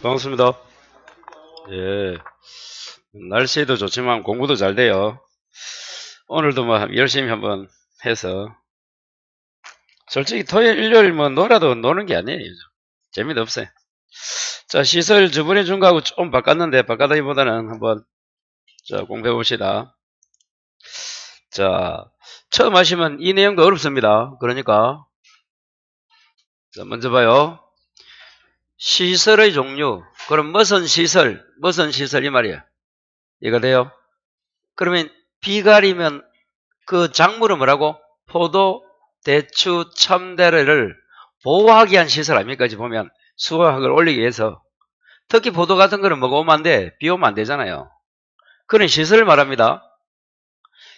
반갑습니다. 예, 날씨도 좋지만 공부도 잘 돼요. 오늘도 뭐 열심히 한번 해서, 솔직히 토요일, 일요일 뭐 놀아도 노는 게 아니에요. 재미도 없어요. 자, 시설 저번에 준 거하고 좀 바꿨는데, 바꿔다기보다는 한번, 자, 공부해 봅시다. 자, 처음 하시면 이 내용도 어렵습니다. 그러니까, 자, 먼저 봐요. 시설의 종류. 그럼 무슨 시설, 이 말이야. 이거 돼요? 그러면 비가리면 그 작물은 뭐라고? 포도, 대추, 참대를 보호하기 위한 시설 아닙니까? 지금 보면 수확을 올리기 위해서. 특히 포도 같은 거는 뭐가 오면 안 돼? 비 오면 안 되잖아요. 그런 시설을 말합니다.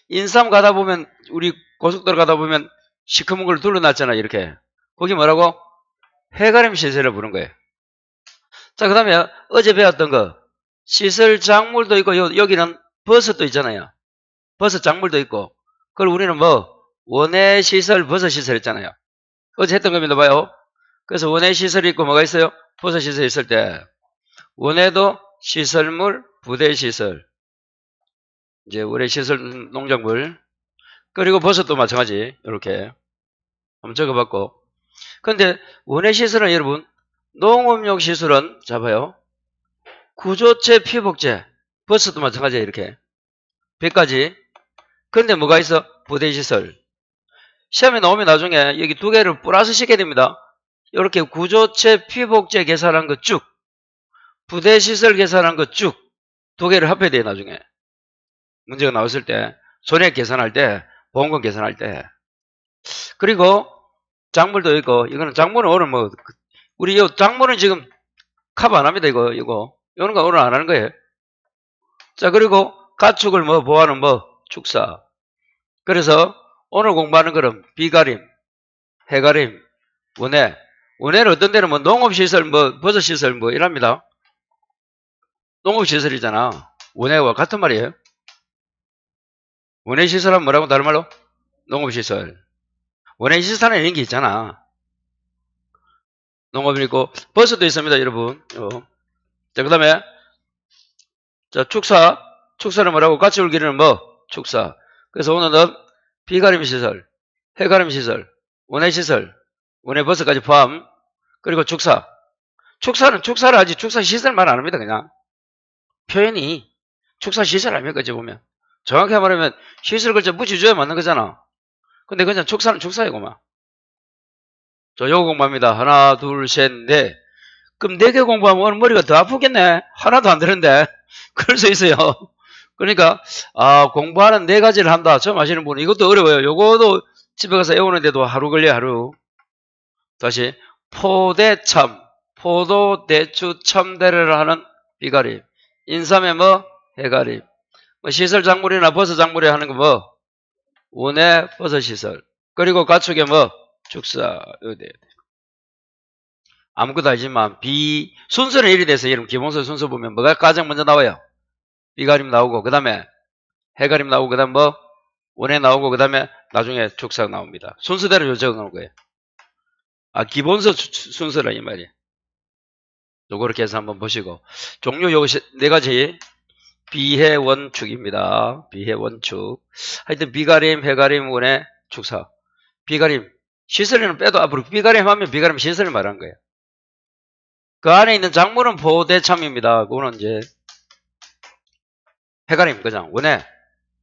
인삼 가다 보면, 우리 고속도로 가다 보면 시커먼 걸 둘러놨잖아, 이렇게. 거기 뭐라고? 해가림 시설을 부른 거예요. 자, 그 다음에 어제 배웠던 거. 시설 작물도 있고, 여기는 버섯도 있잖아요. 버섯 작물도 있고. 그걸 우리는 뭐, 원예 시설, 버섯 시설 했잖아요. 어제 했던 겁니다. 봐요. 그래서 원예 시설이 있고 뭐가 있어요? 버섯 시설이 있을 때 원예도 시설물, 부대 시설, 이제 원예 시설 농작물, 그리고 버섯도 마찬가지. 이렇게 한번 적어봤고. 근데 원예 시설은 여러분, 농업용 시설은 잡아요. 구조체, 피복제, 버섯도 마찬가지예요. 이렇게 100가지. 근데 뭐가 있어? 부대 시설. 시험에 나오면 나중에 여기 두 개를 플러스 시켜야 됩니다. 이렇게 구조체, 피복제 계산한 거 쭉, 부대시설 계산한 거 쭉, 두 개를 합해야 돼요, 나중에. 문제가 나왔을 때, 손해 계산할 때, 보험금 계산할 때. 그리고 작물도 있고, 이거는 작물은 오늘 뭐, 우리 요 작물은 지금 커버 안 합니다, 이거. 이런 거 오늘 안 하는 거예요. 자, 그리고 가축을 뭐 보호하는 뭐, 축사. 그래서 오늘 공부하는 거는 비가림, 해가림, 원예. 원예는 어떤 데는 뭐 농업시설, 뭐 버섯시설 뭐 이랍니다. 농업시설이잖아. 원예와 같은 말이에요. 원예시설은 뭐라고 다른 말로? 농업시설. 원예시설은 이런 게 있잖아. 농업이 있고 버섯도 있습니다, 여러분. 자, 그 다음에 자, 축사는 뭐라고? 같이 울기는 뭐? 축사. 그래서 오늘은 비가림시설, 해가림시설, 원예시설, 원예버섯까지 포함. 그리고 축사. 축사를 하지 축사시설 말 안 합니다, 그냥. 표현이 축사시설 아닙니까, 어찌 보면. 정확히 말하면 시설 글자 붙여줘야 맞는 거잖아. 근데 그냥 축사는 축사이고만. 자, 요거 공부합니다. 하나, 둘, 셋, 넷. 그럼 4개 공부하면 오늘 머리가 더 아프겠네. 하나도 안 되는데. 그럴 수 있어요. 그러니까, 공부하는 4가지를 한다. 처음 하시는 분은 이것도 어려워요. 요거도 집에 가서 외우는데도 하루 걸려요, 하루. 다시. 포대참. 포도, 대추, 참대를 하는 비가림. 인삼에 뭐? 해가림. 뭐 시설 작물이나 버섯 작물에 하는 거 뭐? 원예 버섯 시설. 그리고 가축에 뭐? 축사. 아무것도 아니지만 순서는 이리 돼서 여러분 기본서 순서 보면 뭐가 가장 먼저 나와요? 비가림 나오고 그 다음에 해가림 나오고 그 다음 뭐? 원예 나오고 그 다음에 나중에 축사 나옵니다. 순서대로 적어놓은 거예요. 기본서 순서라 이 말이에요. 요거 이렇게 해서 한번 보시고 종류 요거 4가지 비해원축입니다. 비해원축. 하여튼 비가림, 해가림, 원예, 축사. 비가림 시설에는 빼도 앞으로 비가림 하면 비가림 시설을 말한 거예요. 그 안에 있는 작물은 보대참입니다. 그거는 이제 해가림 그냥 원예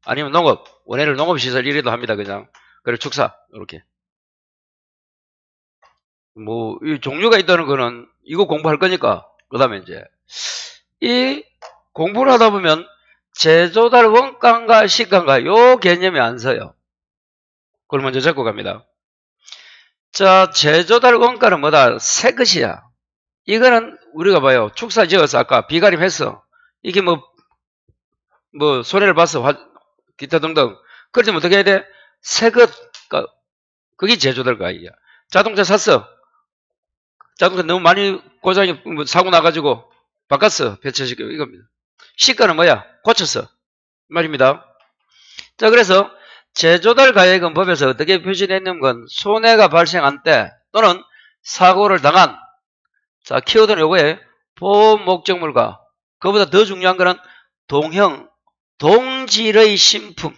아니면 농업 원예를 농업시설 1위도 합니다. 그냥 그리고 축사 이렇게 뭐 이 종류가 있다는 거는 이거 공부할 거니까 그 다음에 이제 이 공부를 하다 보면 제조달 원가인가 시가인가 요 개념이 안 서요. 그걸 먼저 적고 갑니다. 자, 제조달 원가는 뭐다? 새 것이야. 이거는 우리가 봐요. 축사 지어서 아까 비가림 했어. 이게 뭐 손해를 봤어. 기타 등등. 그러면 어떻게 해야 돼? 새 것, 그게 제조달 가격이야. 자동차 샀어. 자동차 너무 많이 고장이 사고 나가지고 바꿨어. 배차시켜 이겁니다. 시가는 뭐야? 고쳤어. 말입니다. 자, 그래서 제조달 가액은 법에서 어떻게 표시되는 건 손해가 발생한 때 또는 사고를 당한 자, 키워드는 요거예요. 보험 목적물과 그보다 더 중요한 거는 동형, 동질의 신품.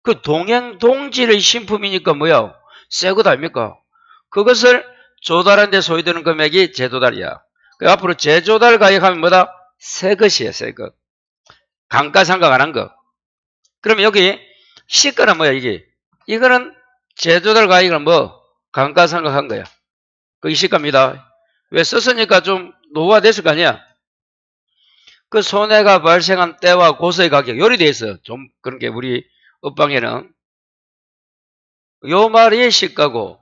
그 동행, 동질의 신품이니까 뭐야? 새 것 아닙니까? 그것을 조달한 데 소요되는 금액이 재조달이야. 그 앞으로 재조달 가액하면 뭐다? 새 것이에요, 새 것. 감가상각 안 한 거. 그러면 여기 시가는 뭐야, 이게? 이거는 재조달 가액은 뭐? 감가상각한 거야. 그게 시가입니다. 왜 썼으니까 좀 노후화됐을 거 아니야? 그 손해가 발생한 때와 고소의 가격, 요리 돼 있어요. 좀 그런 게 우리 업방에는. 요 말이 시가고,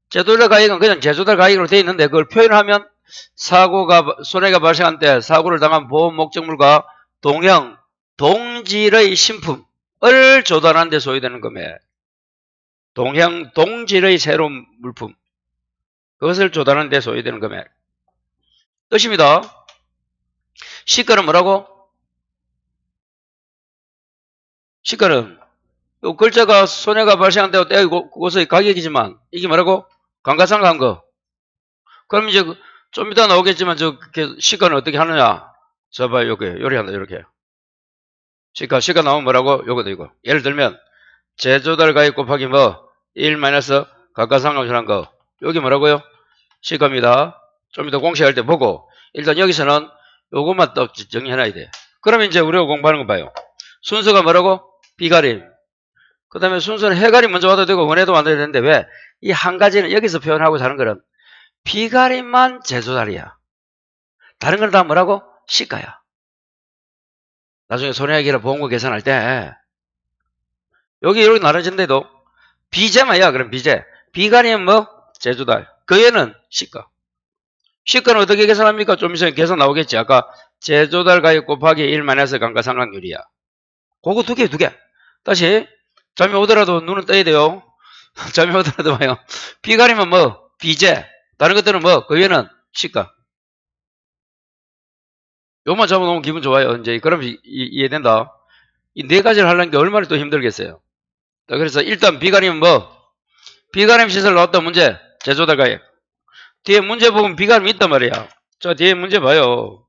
재조달 가액은 그냥 재조달 가액으로 돼 있는데 그걸 표현하면 손해가 발생한 때 사고를 당한 보험 목적물과 동형, 동질의 신품을 조달하는 데 소요되는 금액. 동형, 동질의 새로운 물품. 그것을 조달하는 데 소요되는 금액. 뜻입니다. 시가는 뭐라고? 시가는 요 글자가 손해가 발생한 때와 때의 고소의 가격이지만 이게 뭐라고? 감가상각한 거. 그럼 이제 좀 이따 나오겠지만 저 시가는 어떻게 하느냐? 저 봐, 요리한다, 이렇게. 시가 나오면 뭐라고? 요거도 이거. 예를 들면 재조달 가액 곱하기 뭐 1 마이너스 감가상각한 거. 여기 뭐라고요? 시가입니다. 좀 이따 공시할 때 보고 일단 여기서는 요것만 또 정리해놔야 돼. 그러면 이제 우리가 공부하는 거 봐요. 순서가 뭐라고? 비가림. 그 다음에 순서는 해가림 먼저 와도 되고 원해도 와도 되는데 왜? 이 한 가지는 여기서 표현하고 하는 거는 비가림만 재조달이야. 다른 건 다 뭐라고? 시가야. 나중에 손해액이나 보험금 계산할 때 여기 이렇게 나눠진데도 비제만이야. 그럼 비제. 비가림은 뭐? 재조달. 그 외에는 시가. 시가는 어떻게 계산합니까? 좀 있으면 계산 나오겠지. 아까 재조달 가액 곱하기 1 마이너스 감가상각률이야. 그거 두 개. 다시 잠이 오더라도 눈은 떠야 돼요. 잠이 오더라도 봐요. 비가림은 뭐? 비제. 다른 것들은 뭐? 그 외에는 시가. 요만 잡아놓으면 기분 좋아요. 이제 그럼 이해된다. 이 네 가지를 하려는 게 얼마나 또 힘들겠어요. 그래서 일단 비가림은 뭐? 비가림 시설 나왔다 문제. 재조달 가액. 뒤에 문제 보면 비가림이 있단 말이야. 자, 뒤에 문제 봐요.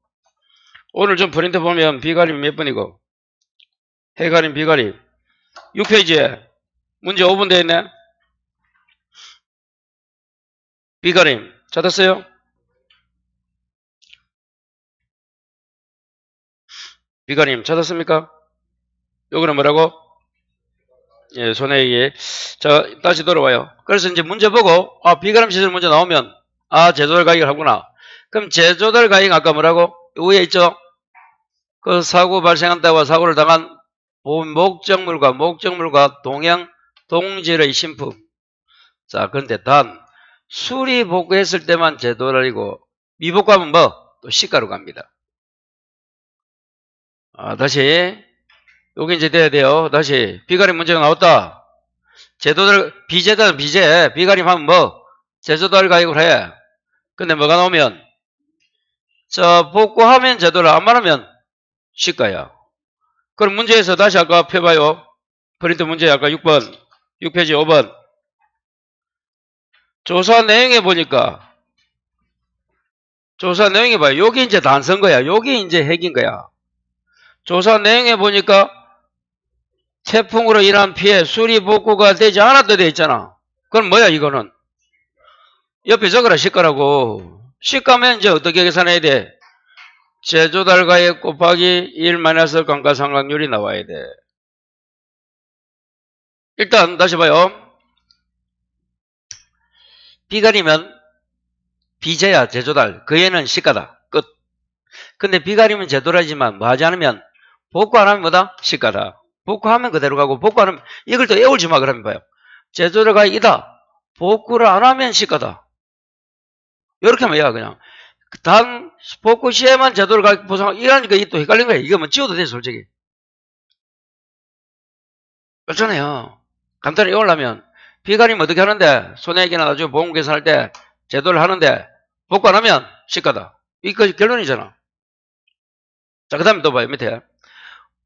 오늘 좀 프린트 보면 비가림이 몇 번이고? 해가림, 비가림. 6페이지에 문제 5번 되어 있네. 비가림. 찾았어요? 비가림 찾았습니까? 요거는 뭐라고? 예, 손해액이. 자, 다시 돌아와요. 그래서 이제 문제 보고, 비가림 시설 문제 나오면, 재조달 가액을 하구나. 그럼 재조달 가액 아까 뭐라고? 위에 있죠? 그 사고 발생한 때와 사고를 당한 목적물과 동형, 동질의 신품. 자, 그런데 단, 수리 복구했을 때만 재도달이고, 미복구하면 뭐? 또 시가로 갑니다. 다시. 여기 이제 돼야 돼요. 다시. 비가림 문제가 나왔다. 재도달, 비제. 비가림 하면 뭐? 재조달 가액을 해. 근데 뭐가 나오면? 자, 복구하면 재도달, 안 말하면 시가야. 그럼 문제에서 다시 아까 펴봐요. 프린트 문제 아까 6번. 6페이지 5번. 조사 내용에 보니까, 조사 내용에 봐요. 여기 이제 단서인 거야. 여기 이제 핵인 거야. 조사 내용에 보니까 태풍으로 인한 피해 수리 복구가 되지 않았다 돼 있잖아. 그럼 뭐야 이거는? 옆에 적어라 시가라고. 시가면 이제 어떻게 계산해야 돼? 재조달 가액 곱하기 1 마이너스 감가상각률이 나와야 돼. 일단 다시 봐요. 비가리면 비제야 재조달. 그 애는 시가다. 끝. 근데 비가리면 재조달이지만 뭐 하지 않으면 복구 안 하면 뭐다? 시가다. 복구하면 그대로 가고 복구 안 하면 이걸 또 애울지 마 그러면 봐요. 재조달 가액이다. 복구를 안 하면 시가다. 이렇게 하면 야 그냥 단 복구 시에만 재조달 가액 보상 이러니까 이게 또 헷갈린 거야. 이거 뭐 지워도 돼 솔직히. 그렇잖아요. 간단히 애우려면 비가리면 어떻게 하는데 손해액이나 나중에 보험 계산할 때 제도를 하는데 복구 안 하면 시가다. 이거 결론이잖아. 자, 그 다음에 또 봐요. 밑에.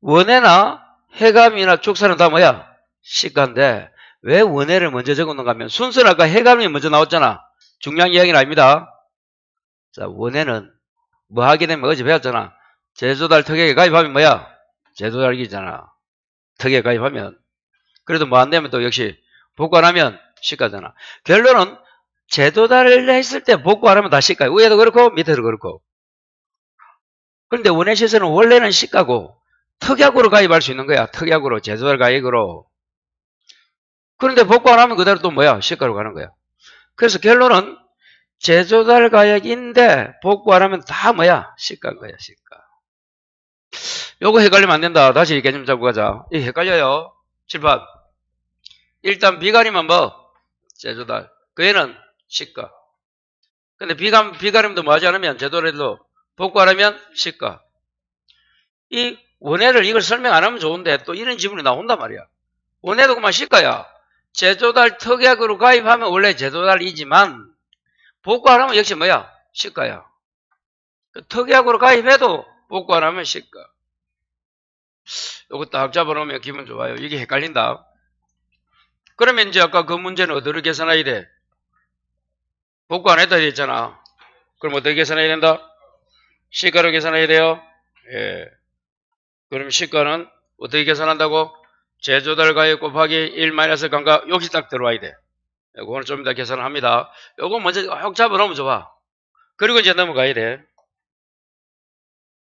원해나 해감이나 축사는 다 뭐야? 시가인데 왜 원해를 먼저 적었는가 하면 순서는 아까 해감이 먼저 나왔잖아. 중요한 이야기는 아닙니다. 자, 원해는 뭐 하게 되면 어제 배웠잖아. 제조달 특약에 가입하면 뭐야? 제조달이잖아. 특약에 가입하면. 그래도 뭐 안 되면 또 역시 복구 안 하면 시가잖아. 결론은 제도달을 했을 때 복구 안 하면 다 시가야. 위에도 그렇고 밑에도 그렇고. 그런데 원해시설은 원래는 시가고 특약으로 가입할 수 있는 거야. 특약으로 제도달 가입으로. 그런데 복구 안 하면 그대로 또 뭐야? 시가로 가는 거야. 그래서 결론은 제조달 가액인데 복구 안 하면 다 뭐야? 시가인 거야. 시가. 요거 헷갈리면 안 된다. 다시 개념 잡고 가자. 이 헷갈려요. 칠판. 일단 비가림은 뭐? 제조달. 그 애는 시가. 근데 비가림도 뭐 하지 않으면 제도달도 복구 안 하면 시가. 이 원해를 이걸 설명 안 하면 좋은데 또 이런 지문이 나온단 말이야. 원해도 그만 시가야. 제조달 특약으로 가입하면 원래 제조달이지만 복구 안 하면 역시 뭐야? 시가야. 특약으로 가입해도 복구 안 하면 시가. 요거 딱 잡아놓으면 기분 좋아요. 이게 헷갈린다. 그러면 이제 아까 그 문제는 어디로 계산해야 돼? 복구 안 했다 했잖아. 그럼 어떻게 계산해야 된다? 시가로 계산해야 돼요. 예. 그럼 시가는 어떻게 계산한다고? 제조달 가액 곱하기 1 마이너스 감가 여기 딱 들어와야 돼. 이거는 좀 이따 계산을 합니다. 요거 먼저 혹 잡아놓으면 좋아. 그리고 이제 넘어가야 돼.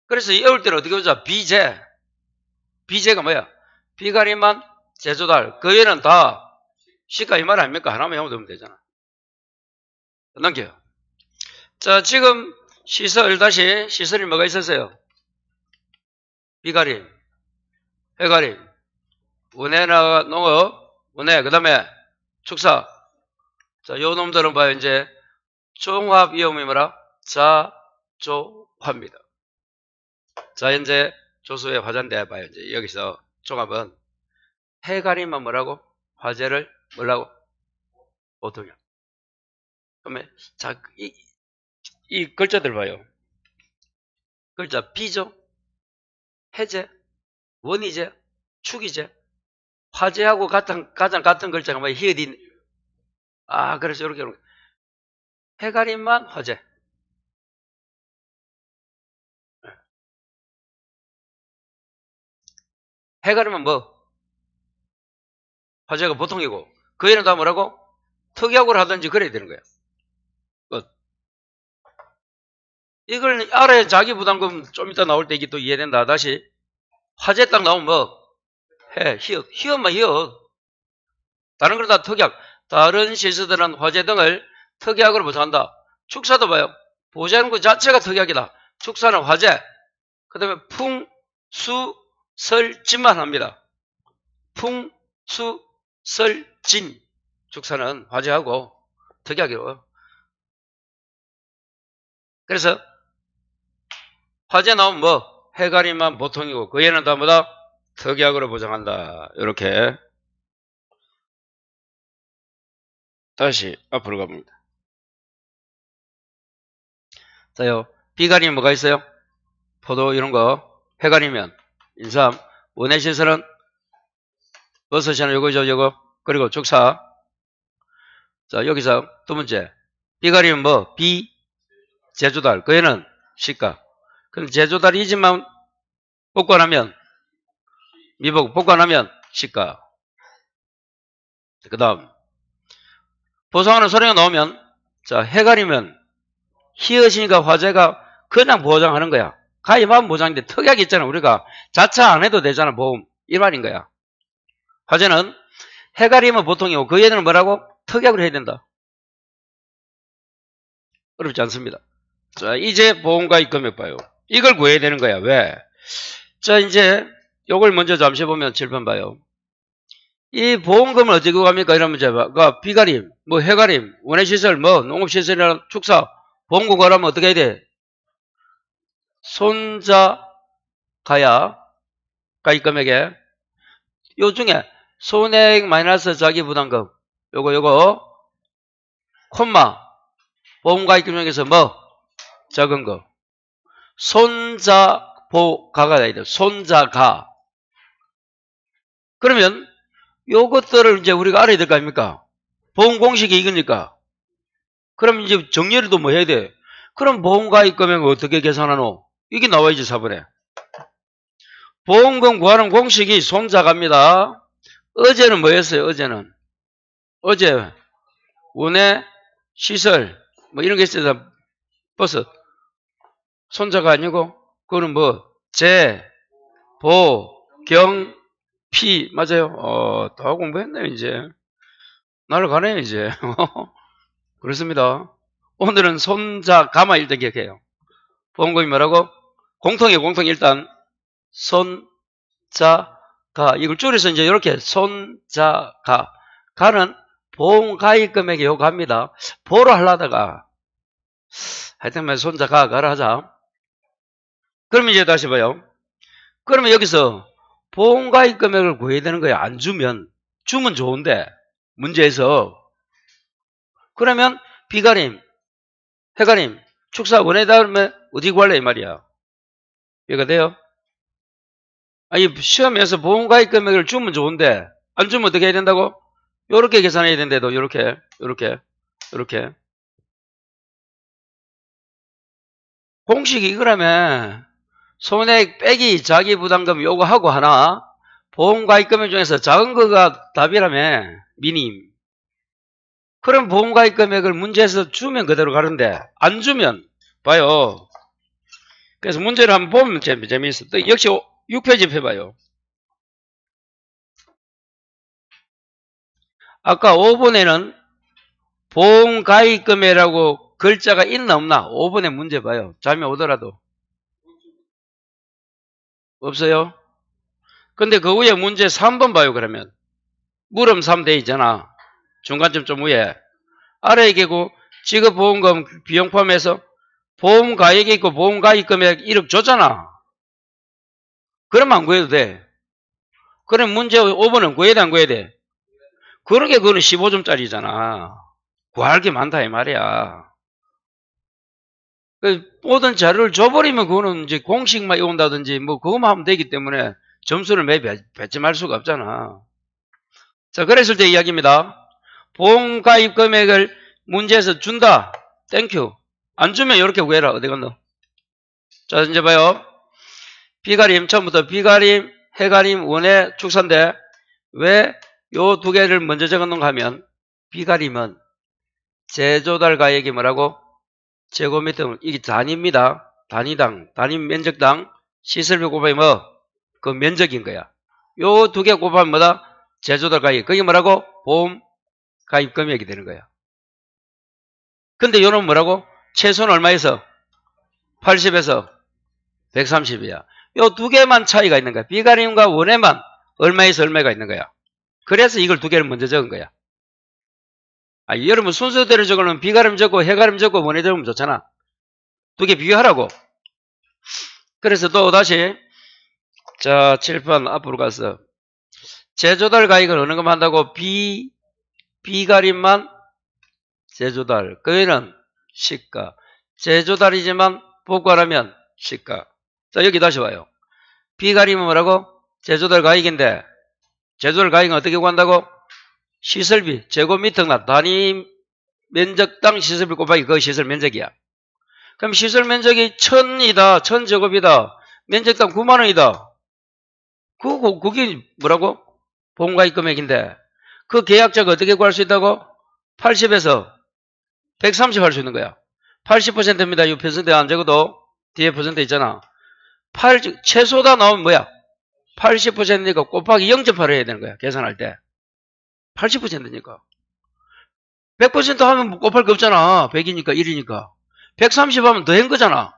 그래서 이럴 때는 어떻게 보자? 비제. 비제가 뭐야? 비가림만 제조달. 그 외에는 다 시가 이 말 아닙니까? 하나만 외우면 되잖아. 넘겨요. 자, 지금 시설 다시 시설이 뭐가 있었어요? 비가림, 해가림, 원해나 농업, 원해, 그 다음에 축사. 자, 요 놈들은 봐요. 이제 종합 위험이 뭐라? 자조화입니다. 자, 현재 조수의 화자인데 봐요. 이제 여기서 종합은 해가림만 뭐라고? 화재를 뭐라고? 보통이요. 그러면 자, 이 글자들 봐요. 글자 비죠? 해제, 원이제, 축이제, 화재하고 가장 같은 글자가 뭐야? 히읗인. 아, 그래서 이렇게 해가림만 화재. 해가림은 뭐? 화재가 보통이고 그 애는 다 뭐라고? 특약으로 하든지 그래야 되는 거야. 이걸 알아야 자기 부담금 좀 이따 나올 때 이게 또 이해된다. 다시 화재 딱 나오면 뭐? 해, 히읗만 히읗. 다른 건 다 특약. 다른 실수들은 화재 등을 특약으로 보장한다. 축사도 봐요. 보장하는 것 자체가 특약이다. 축사는 화재. 그 다음에 풍, 수, 설, 진만 합니다. 풍, 수, 설, 진. 축사는 화재하고 특약이고. 그래서 화재 나오면 뭐? 해가림만 보통이고 그 애는 다 뭐다? 특약으로 보장한다. 이렇게. 다시 앞으로 가봅니다. 자요. 비가림 뭐가 있어요? 포도 이런 거. 해가리면 인삼. 원해시설은 버섯이나 요거죠, 요거. 그리고 축사. 자, 여기서 두 번째. 비가리면 뭐? 제조달. 그 애는 시가. 그럼 제조달이지만 복구 안 하면 미복, 복구 안 하면 시가. 그 다음. 보상하는 소리가 나오면, 자, 해가리면 히읗이니까 화재가 그냥 보장하는 거야. 가입하면 보장인데 특약이 있잖아. 우리가 자차 안 해도 되잖아. 보험. 이 말인 거야. 화재는 해가리면 보통이고 그 얘는 뭐라고? 특약으로 해야 된다. 어렵지 않습니다. 자, 이제 보험가입 금액 봐요. 이걸 구해야 되는 거야. 왜? 자, 이제 요걸 먼저 잠시 보면 7번 봐요. 이 보험금을 어떻게 구합니까? 이런 문제 봐. 그러니까 비가림, 뭐 해가림, 원해시설, 뭐 농업시설이나 축사, 보험금 구하려면 어떻게 해야 돼? 손자 가야 가입 금액에 요 중에 손해액 마이너스 자기 부담금 요거 콤마 보험가입 금액에서 뭐 적은 거 손자보가가 돼야 돼. 손자가. 그러면 요것들을 이제 우리가 알아야 될 거 아닙니까? 보험 공식이 이거니까. 그럼 이제 정리를 또 뭐 해야 돼? 그럼 보험가입 금액을 어떻게 계산하노? 이게 나와야지 4번에. 보험금 구하는 공식이 손자갑니다. 어제는 뭐였어요? 어제 원해 시설 뭐 이런 게 있어서 버스 손자가 아니고 그거는 뭐 재, 보, 경, 피 맞아요. 다 공부했네요 이제. 날아가네요 이제. 그렇습니다. 오늘은 손자 가마 일단 기억해요. 보험금이 뭐라고? 공통이 일단 손자가 이걸 줄여서 이제 이렇게 손자가 가는 보험 가입 금액이 요거 합니다. 보로 하려다가 하여튼 손자가 가라 하자. 그러면 이제 다시 봐요. 그러면 여기서 보험 가입 금액을 구해야 되는 거야. 안 주면 좋은데 문제에서 그러면 비가림 해가림 축사 원해다면 어디 구할래 이 말이야. 이해가 돼요? 아니 시험에서 보험 가입 금액을 주면 좋은데 안 주면 어떻게 해야 된다고? 요렇게 계산해야 된대도 요렇게 공식이 이거라면 손해액 빼기 자기 부담금 요거 하고 하나 보험 가입 금액 중에서 작은 거가 답이라며 미님. 그럼 보험 가입 금액을 문제에서 주면 그대로 가는데 안 주면 봐요. 그래서 문제를 한번 보면 재미있어. 또 역시 6페이지 펴봐요. 아까 5번에는 보험 가입 금액이라고 글자가 있나 없나? 5번에 문제 봐요. 잠이 오더라도. 없어요? 근데 그 위에 문제 3번 봐요, 그러면. 물음 3 돼 있잖아. 중간점 좀 위에. 아래에 계고 지급보험금 비용 포함해서 보험 가액이 있고 보험 가입 금액 1억 줬잖아. 그러면 안 구해도 돼. 그럼 문제 5번은 구해야 돼, 안 구해야 돼? 그러게 그거는 15점짜리잖아. 구할 게 많다 이 말이야. 모든 자료를 줘버리면 그거는 이제 공식만 외운다든지 뭐 그것만 하면 되기 때문에 점수를 배점할 수가 없잖아. 자, 그랬을 때 이야기입니다. 보험 가입 금액을 문제에서 준다. 땡큐. 안 주면 이렇게 구해라. 어디 갔노? 자, 이제 봐요. 비가림, 처음부터 비가림, 해가림, 원해, 축산대. 왜 요 두 개를 먼저 적어놓은가 하면 비가림은 재조달 가액이 뭐라고? 제곱미터, 이게 단위입니다. 단위당, 단위 면적당, 시설비 곱하기 뭐? 그 면적인 거야. 요 두 개 곱하면 뭐다? 재조달 가액. 그게 뭐라고? 보험 가입 금액이 되는 거야. 근데 요는 뭐라고? 최소는 얼마에서? 80에서 130이야. 요 두 개만 차이가 있는 거야. 비가림과 원해만 얼마에서 얼마가 있는 거야. 그래서 이걸 두 개를 먼저 적은 거야. 여러분 순서대로 적으면 비가림 적고 해가림 적고 원해 적으면 좋잖아. 두 개 비교하라고. 그래서 또 다시 자 7번 앞으로 가서 재조달 가액을 어느 것만 한다고? 비가림만 재조달. 그 외에는 시가. 재조달이지만 복구하라면 시가. 자 여기 다시 와요. 비가림은 뭐라고? 재조달 가액인데 재조달 가액은 어떻게 구한다고? 시설비 제곱미터나 단위 면적당 시설비 곱하기 그 시설 면적이야. 그럼 시설 면적이 1000이다. 1000제곱이다. 면적당 9만원이다. 그게 뭐라고? 보험가입 금액인데 그 계약자가 어떻게 구할 수 있다고? 80에서 130 할 수 있는 거야. 80%입니다. 이 퍼센트 안 적어도 뒤에 퍼센트 있잖아. 최소다 나오면 뭐야? 80%니까 곱하기 0.8을 해야 되는 거야. 계산할 때. 80%니까. 100% 하면 곱할 게 없잖아. 100이니까 1이니까. 130 하면 더 한 거잖아.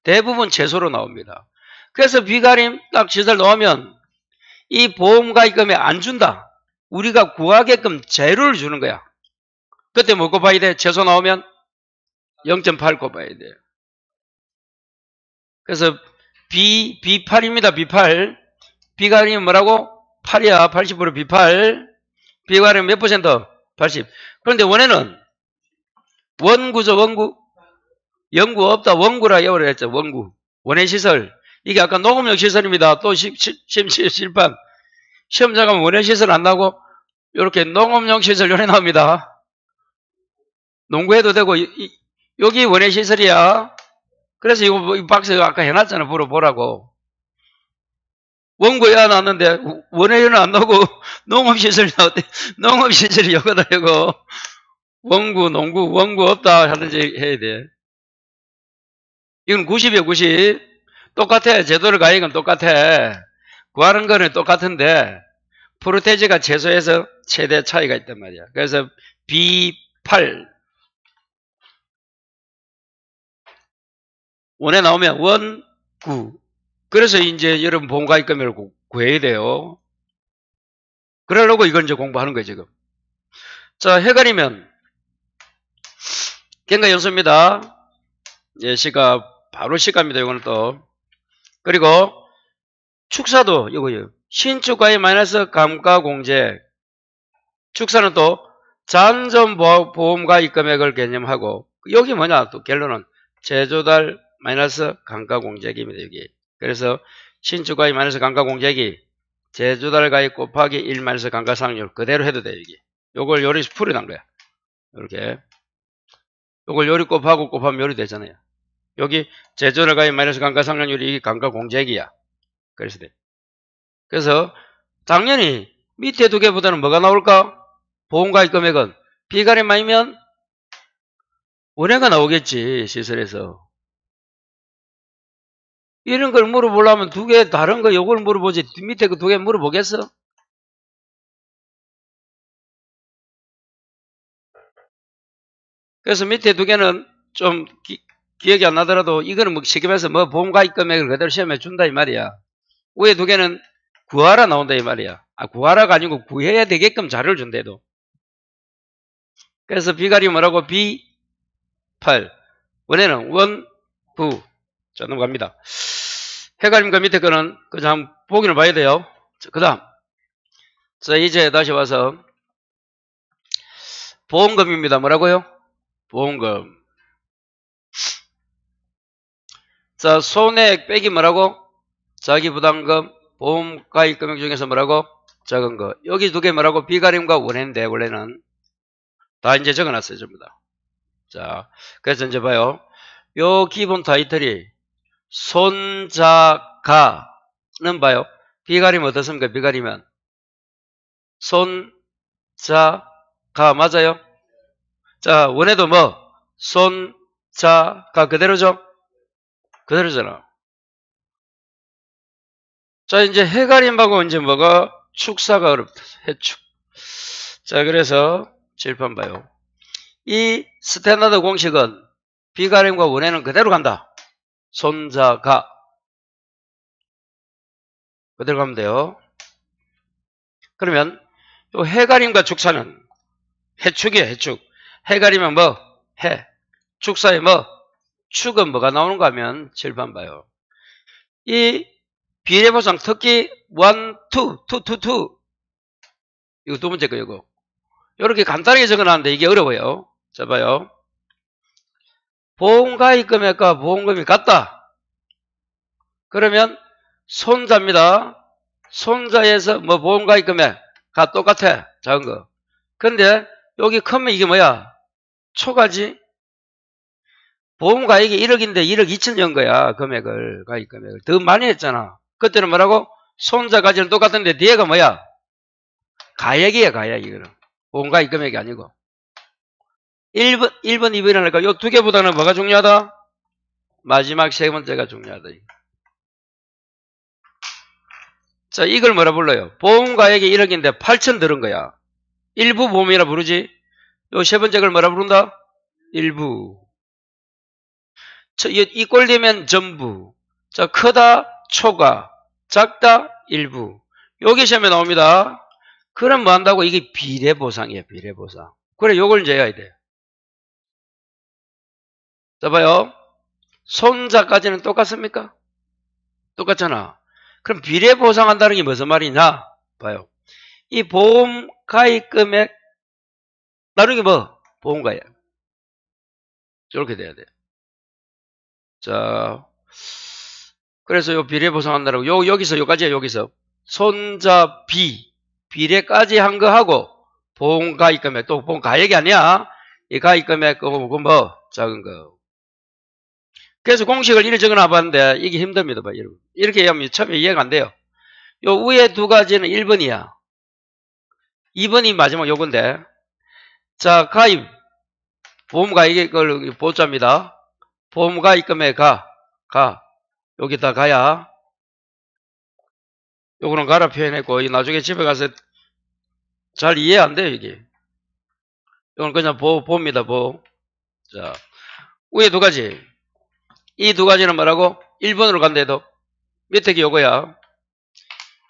대부분 최소로 나옵니다. 그래서 비가림 딱 시설 넣으면 이 보험가입금에 안 준다. 우리가 구하게끔 재료를 주는 거야. 그때 뭐 곱해야 돼? 최소 나오면 0.8 곱해야 돼. 그래서 B8입니다. B8. 비가림은 뭐라고? 8이야. 80% B8. 비가림 몇 퍼센트? 80. 그런데 원에는 원구죠. 원구. 영구 없다. 원구라 외우라 했죠. 원구. 원의 시설. 이게 아까 녹음용 시설입니다. 또 실판. 시험 잠가면 원의 시설 안 나고 이렇게 녹음용 시설 요래 나옵니다. 농구해도 되고 여기 원예시설이야. 그래서 이거 박스 아까 해놨잖아. 물어보라고. 원고에 안 나왔는데 원예는 안 나오고 농업시설이 나왔대. 농업시설이 여기다 이거. 원구, 농구, 원구 없다 하든지 해야 돼. 이건 90이야, 90. 똑같아. 제도를 가액은 똑같아. 구하는 거는 똑같은데, 프로테지가 최소에서 최대 차이가 있단 말이야. 그래서 B8. 원에 나오면 원, 구. 그래서 이제 여러분 보험가입금액을 구해야 돼요. 그러려고 이건 이제 공부하는 거예요, 지금. 자, 해가리면, 갱가 연수입니다. 예, 시가, 바로 시가입니다, 이거는 또. 그리고, 축사도 이거예요. 신축가액 마이너스 감가공제. 축사는 또, 잔존보험가입금액을 개념하고, 여기 뭐냐, 또 결론은, 제조달 마이너스 감가공제액입니다, 여기. 그래서, 신축가액 마이너스 감가공제액이, 제조달 가액 곱하기 1 마이너스 감가상률, 그대로 해도 돼요, 여기. 요걸 요리 풀어난 거야. 이렇게. 요걸 요리 곱하면 요리 되잖아요. 여기 제조달 가액 마이너스 감가상각률이 감가공제액이야. 그래서 돼. 그래서 당연히 밑에 두 개보다는 뭐가 나올까? 보험가입 금액은 비가림 아니면 원해가 나오겠지. 시설에서. 이런 걸 물어보려면 두 개 다른 거 요걸 물어보지. 밑에 그 두 개 물어보겠어? 그래서 밑에 두 개는 좀 기억이 안 나더라도 이거는 뭐 쉽게 말해서 뭐 보험가입 금액을 그대로 시험에 준다 이 말이야. 위에 두 개는 구하라 나온다 이 말이야. 아, 구하라가 아니고 구해야 되게끔 자료를 준대도. 그래서 비가리 뭐라고? B8. 원에는 원, 구. 자, 넘어갑니다. 해가림과 밑에 거는 그냥 보기를 봐야 돼요. 그 다음. 자, 이제 다시 와서 보험금입니다. 뭐라고요? 보험금. 자, 손해액 빼기 뭐라고? 자기부담금, 보험가입 금액 중에서 뭐라고? 적은 거. 여기 두 개 뭐라고? 비가림과 원해인데, 원래는. 다 이제 적어놨어요, 전부 다. 자, 그래서 이제 봐요. 요 기본 타이틀이 손자가는 봐요. 비가림 어떻습니까? 비가리면. 손자가 맞아요? 자, 원해도 뭐? 손자가 그대로죠? 그대로잖아. 자, 이제 해가림하고 이제 뭐가? 축사가 어렵다. 해축. 자, 그래서 칠판 봐요. 이 스탠다드 공식은 비가림과 원해는 그대로 간다. 손자가. 그대로 가면 돼요. 그러면 요 해가림과 축사는 해축이에요. 해축. 해가림은 뭐? 해. 축사에 뭐? 축은 뭐가 나오는가 하면 칠판 봐요. 이 비례보상 특히 1, 2. 이거 두 번째 거 이거. 이렇게 간단하게 적어놨는데 이게 어려워요. 자 봐요. 보험가입 금액과 보험금이 같다. 그러면 손자입니다. 손자에서 뭐 보험가입 금액과 똑같아. 작은 거. 근데 여기 크면 이게 뭐야? 초가지. 보험가액이 1억인데 1억 2천 연 거야. 금액을. 가입 금액을. 더 많이 했잖아. 그때는 뭐라고? 손자까지는 똑같은데 뒤에가 뭐야? 가액이야, 가액, 이거는. 보험가입 금액이 아니고. 1번, 2번이라니까 요 두 개보다는 뭐가 중요하다? 마지막 세 번째가 중요하다. 자, 이걸 뭐라 불러요? 보험가액이 1억인데 8천 들은 거야. 일부 보험이라 부르지? 요 세 번째 걸 뭐라 부른다? 일부. 이 꼴 되면 전부. 자, 크다, 초과. 작다, 일부. 여기 시험에 나옵니다. 그럼 뭐 한다고? 이게 비례보상이에요, 비례보상. 그래, 요걸 이제 해야 돼. 자, 봐요. 손자까지는 똑같습니까? 똑같잖아. 그럼 비례보상한다는 게 무슨 말이냐? 봐요. 이 보험 가입 금액 나누기 뭐? 보험가액. 이렇게 돼야 돼. 자, 그래서 요 비례보상한다라고 여기서 요까지야. 여기서 손자 비례까지 한 거 하고 보험가입 금액 또 보험가액이 아니야. 이 가입 금액 그거 뭐 작은 거. 그래서 공식을 이렇게 적어놔 봤는데 이게 힘듭니다. 봐, 여러분. 이렇게 하면 처음에 이해가 안 돼요. 요 위에 두 가지는 1번이야. 2번이 마지막 요건데. 자, 가입. 보험가입 걸 보자입니다. 보험가입 금액 가. 여기다 가야. 요거는 가라 표현했고, 나중에 집에 가서 잘 이해 안 돼요, 이게. 이건 그냥 봅니다, 자, 위에 두 가지. 이 두 가지는 뭐라고? 1번으로 간다 해도. 밑에 게 요거야.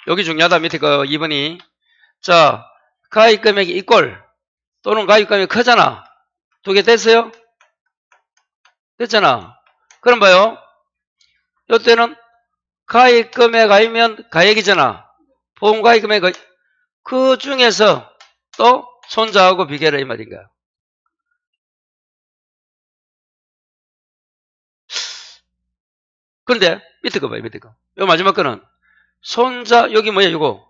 여기 중요하다, 밑에 거 2번이. 자, 가입 금액이 이꼴. 또는 가입 금액이 크잖아. 두 개 됐어요? 됐잖아. 그럼 봐요. 이때는 가입 금액 아니면 가액이잖아. 보험 가입 금액 그 중에서 또 손자하고 비교해라 이 말인가. 그런데 밑에 거 봐요. 밑에 거. 요 마지막 거는 손자 여기 뭐야 이거.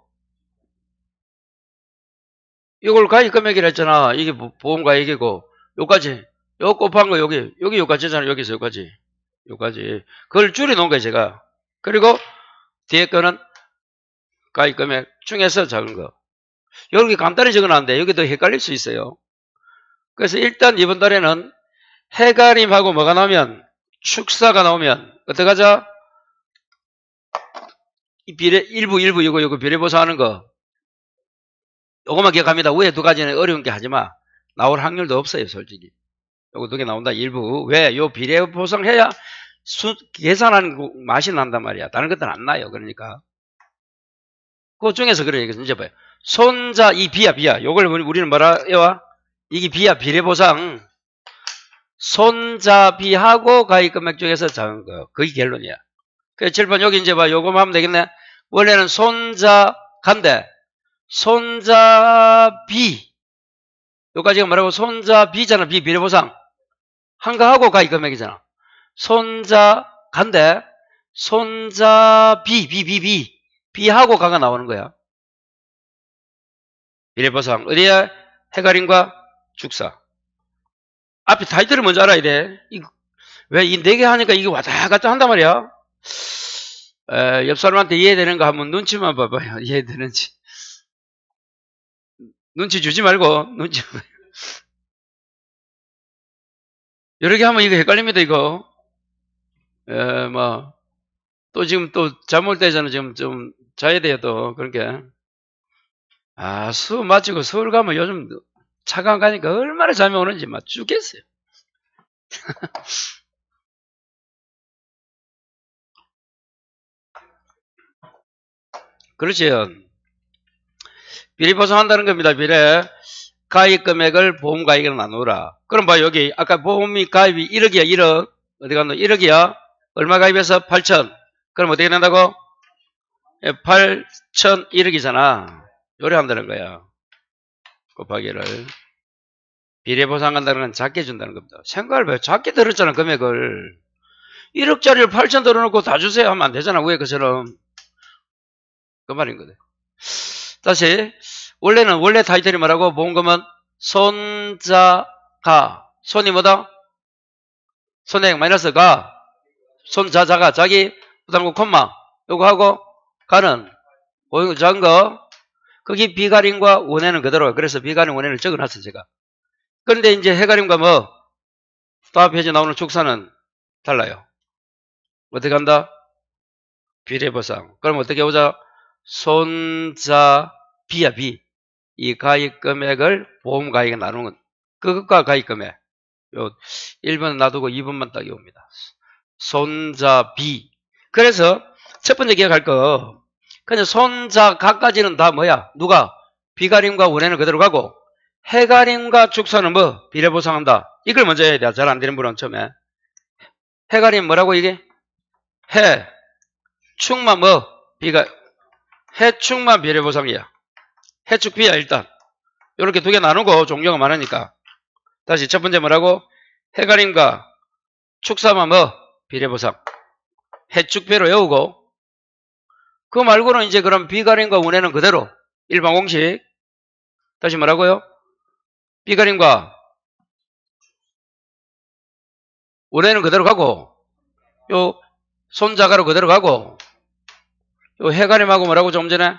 이걸 가입 금액이라 했잖아. 이게 보험 가입이고 요까지. 요 곱한 거 여기 요까지잖아. 여기서 요까지. 그걸 줄여 놓은 거예요 제가. 그리고 뒤에 거는 가입 금액 중에서 작은 거. 여기 간단히 적어놨는데 여기 더 헷갈릴 수 있어요. 그래서 일단 이번 달에는 해가림하고 뭐가 나오면 축사가 나오면 어떡하자? 이 일부 이거 비례보상하는 거 요거만 기억합니다. 위에 두 가지는 어려운 게 하지마. 나올 확률도 없어요 솔직히. 요거 두 개 나온다. 일부. 왜? 요 비례보상해야 계산하는 맛이 난단 말이야. 다른 것들은 안 나요. 그러니까 그 중에서 그러니까 이제 봐요. 손자 이 비야. 요걸 우리는 뭐라 해요? 이게 비야. 비례보상. 손자비하고 가입금액 중에서 작은 거. 그게 결론이야. 그래서 7번 여기 이제 봐. 요거만 하면 되겠네. 원래는 손자간데 손자비 요까지가 뭐라고? 손자비잖아. 비례보상. 한가하고 가입금액이잖아. 손자간데 손자비 비하고 가가 나오는 거야. 비례보상. 어디에? 해가림과 축사. 앞에 타이틀을 먼저 알아야 돼. 왜 이 네 개 하니까 이게 왔다 갔다 한단 말이야. 옆 사람한테 이해되는 거 한번 눈치만 봐봐요. 이해되는지. 눈치 주지 말고 눈치. 이렇게 하면 이거 헷갈립니다. 이거. 또 지금 또 잠 올 때잖아. 지금 좀 자야 돼요. 또 그러니까. 수업 마치고 서울 가면 요즘 차가 안 가니까 얼마나 잠이 오는지 막 죽겠어요. 그렇지요. 비례보상한다는 겁니다. 비례. 가입 금액을 보험 가입으로 나누라. 그럼 봐 여기 아까 보험이 가입이 1억이야. 1억. 어디 갔노? 1억이야. 얼마 가입해서 8천. 그럼 어떻게 된다고? 8천 1억이잖아. 요래 한다는 거야. 곱하기를. 비례보상 한다는 건 작게 준다는 겁니다. 생각을 왜 작게 들었잖아 금액을. 1억짜리를 8천 들어놓고 다 주세요 하면 안 되잖아. 왜 그처럼. 그 말인거든. 다시 원래 타이틀이 뭐라고? 보험금은 손자가. 손이 뭐다? 손액 마이너스 가. 손자자가 자기 부담금 콤마 요거 하고 가는 보험금 작은 거. 거기 비가림과 원해는 그대로. 그래서 비가림 원해를 적어놨어 제가. 그런데 이제 해가림과 뭐 다음 페이지에 나오는 축사는 달라요. 어떻게 한다? 비례보상. 그럼 어떻게 보자? 손자 비야 비. 이 가입 금액을 보험 가입에 나누는 건 그것과 가입 금액. 요 1번 놔두고 2번만 딱 옵니다. 손자 비. 그래서 첫 번째 기억할 거 그냥 손자 가까지는 다 뭐야? 누가? 비가림과 원해는 그대로 가고 해가림과 축사는 뭐? 비례보상한다. 이걸 먼저 해야 돼. 잘 안 되는 분은 처음에. 해가림 뭐라고 이게? 해. 축만 뭐? 비가. 해축만 비례보상이야. 해축 비야 일단. 이렇게 두 개 나누고 종류가 많으니까. 다시 첫 번째 뭐라고? 해가림과 축사만 뭐? 비례보상. 해축비로 외우고 그 말고는 이제 그럼 비가림과 원해는 그대로 일반 공식. 다시 뭐라고요? 비가림과 운해는 그대로 가고, 요 손자가로 그대로 가고, 요 해가림하고 뭐라고 좀 전에?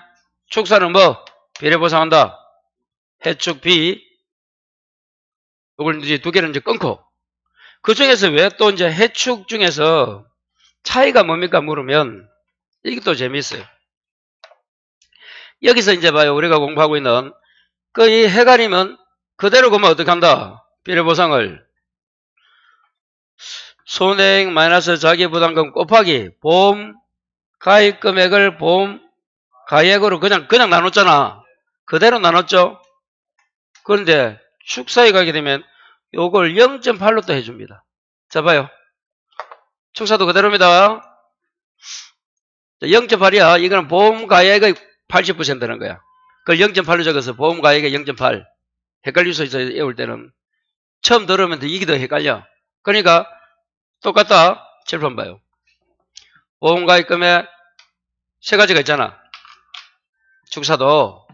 축사는 뭐? 비례보상한다. 해축 B. 요걸 이제 두 개를 이제 끊고. 그 중에서 왜 또 이제 해축 중에서 차이가 뭡니까? 물으면, 이게 또 재미있어요. 여기서 이제 봐요. 우리가 공부하고 있는 그 이 해가림은 그대로 보면 어떻게 한다? 비례보상을 손해액 마이너스 자기부담금 곱하기 보험 가입 금액을 보험 가액으로 그냥 나눴잖아. 그대로 나눴죠. 그런데 축사에 가게 되면 요걸 0.8로 또 해줍니다. 자 봐요. 축사도 그대로입니다. 0.8이야. 이거는 보험 가액의 80%는 거야. 그걸 0.8로 적어서 보험 가액의 0.8. 헷갈릴 수 있어요. 외울 때는. 처음 들으면 이게 더 헷갈려. 그러니까 똑같다. 칠판 봐요. 보험 가입 금액 세 가지가 있잖아. 축사도.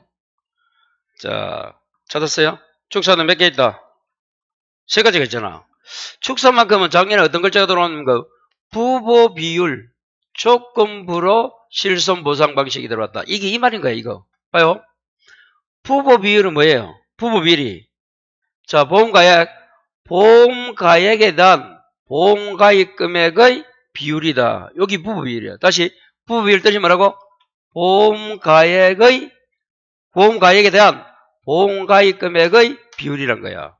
자, 찾았어요? 축사는 몇 개 있다? 세 가지가 있잖아. 축사만큼은 작년에 어떤 글자가 들어오는 거? 부보 비율, 조건부로 실손 보상 방식이 들어왔다. 이게 이 말인 거야, 이거. 봐요. 부보 비율은 뭐예요? 부보 비율이. 자, 보험 가액에 대한 보험 가입 금액의 비율이다. 여기 부보 비율이야. 다시, 부보 비율 뜻이 뭐라고? 보험 가액에 대한 보험 가입 금액의 비율이란 거야.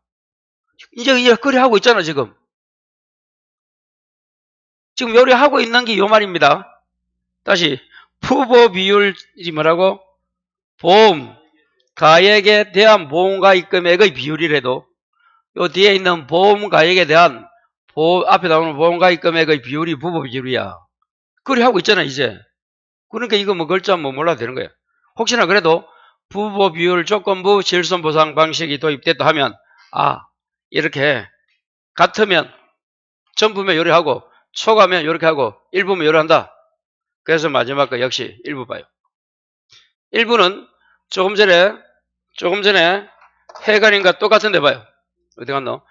이제 그리 하고 있잖아, 지금. 지금 요리하고 있는 게 요 말입니다. 다시, 부보 비율이 뭐라고? 보험 가액에 대한 보험 가입 금액의 비율이라도 요 뒤에 있는 보험 가액에 대한 앞에 나오는 보험 가입 금액의 비율이 부보 비율이야. 그리 하고 있잖아, 이제. 그러니까 이거 뭐 글자 뭐 몰라도 되는 거야. 혹시나 그래도 부보 비율 조건부 실손 보상 방식이 도입됐다 하면 이렇게 같으면 전부면 요리하고 초가면 요렇게 하고 일부면 요리한다. 그래서 마지막 거 역시 일부 봐요. 일부는 조금 전에 해가림과 똑같은 데 봐요. 어디 갔노?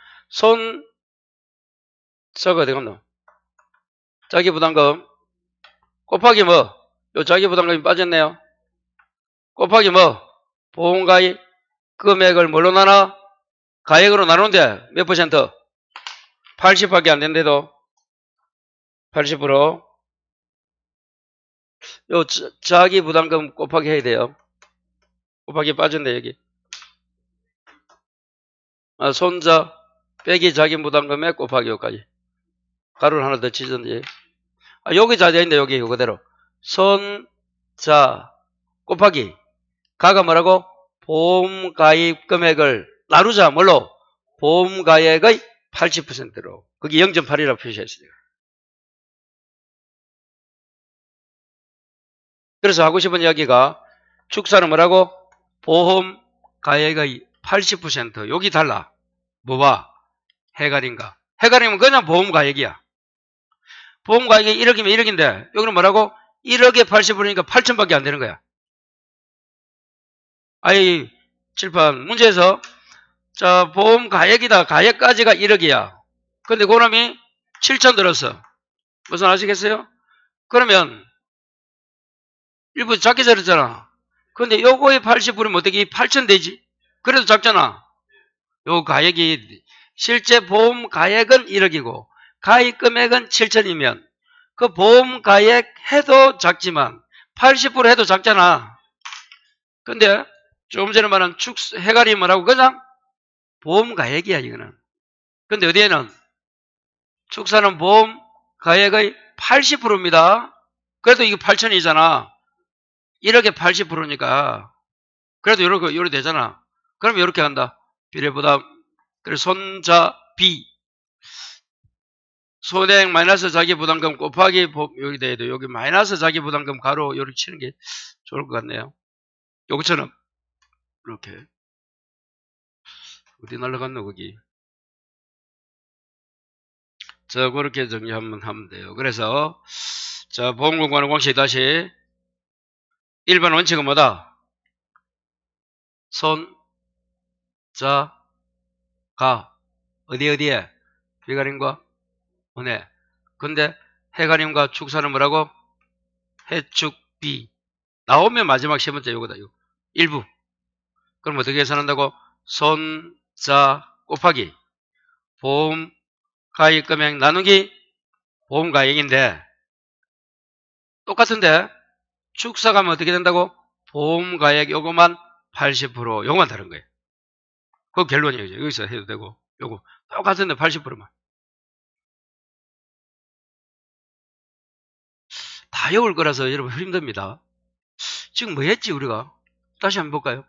저거 어디 갔노? 자기부담금 곱하기 뭐? 요 자기부담금이 빠졌네요. 곱하기 뭐? 보험가입 금액을 뭘로 나눠? 가액으로 나누는데 몇 퍼센트? 80밖에 안 된대도 80%. 요 자기부담금 곱하기 해야 돼요. 곱하기 빠졌네 여기. 손자 빼기 자기부담금에 곱하기 요까지. 가루를 하나 더 치든지. 여기 자리인데 여기 이거 그대로. 손자 곱하기 가가 뭐라고? 보험 가입 금액을 나누자 뭘로? 보험 가액의 80%로. 그게 0.8이라고 표시했어요. 그래서 하고 싶은 이야기가 축사는 뭐라고? 보험 가액의 80%. 여기 달라. 뭐 봐? 해가림과. 해가림은 그냥 보험 가액이야. 보험 가액이 1억이면 1억인데 여기는 뭐라고? 1억에 80%니까 8천밖에 안 되는 거야. 아이 칠판 문제에서 자 보험 가액이다. 가액까지가 1억이야. 근데 그놈이 7천 들었어. 무슨 아시겠어요? 그러면 일부 작게 들었잖아. 근데 요거의 80%면 어떻게 8천 되지? 그래도 작잖아. 요 가액이 실제 보험 가액은 1억이고 가입 금액은 7천이면 그 보험 가액 해도 작지만 80% 해도 작잖아. 근데 조금 전에 말한 해가리 뭐라고 그냥 보험 가액이야 이거는. 근데 어디에는 축사는 보험 가액의 80%입니다. 그래도 이거 8천이잖아. 1억에 80%니까 그래도 요렇게 되잖아. 그럼 요렇게 한다. 비례부담. 그래서 손자 B 손해액 마이너스 자기부담금 곱하기 여기 돼도 여기 마이너스 자기부담금 가로 요렇게 치는 게 좋을 것 같네요. 요것처럼 이렇게 어디 날라갔노 거기. 자 그렇게 정리하면 돼요. 그래서 자 보험금과는 공식 다시 1번 원칙은 뭐다? 손, 자, 가 어디에 비가림과 은혜. 근데 해가림과 축사는 뭐라고? 해축 B. 나오면 마지막 세 번째 요거다. 요. 일부. 그럼 어떻게 계산한다고? 손자 곱하기 보험 가액 금액 나누기 보험 가액인데 똑같은데 축사가면 어떻게 된다고? 보험 가액 요거만 80% 요거만 다른 거예요. 그거 결론이에요. 여기서 해도 되고 요거 똑같은데 80%만. 다 외울 거라서 여러분 힘듭니다. 지금 뭐 했지 우리가? 다시 한번 볼까요?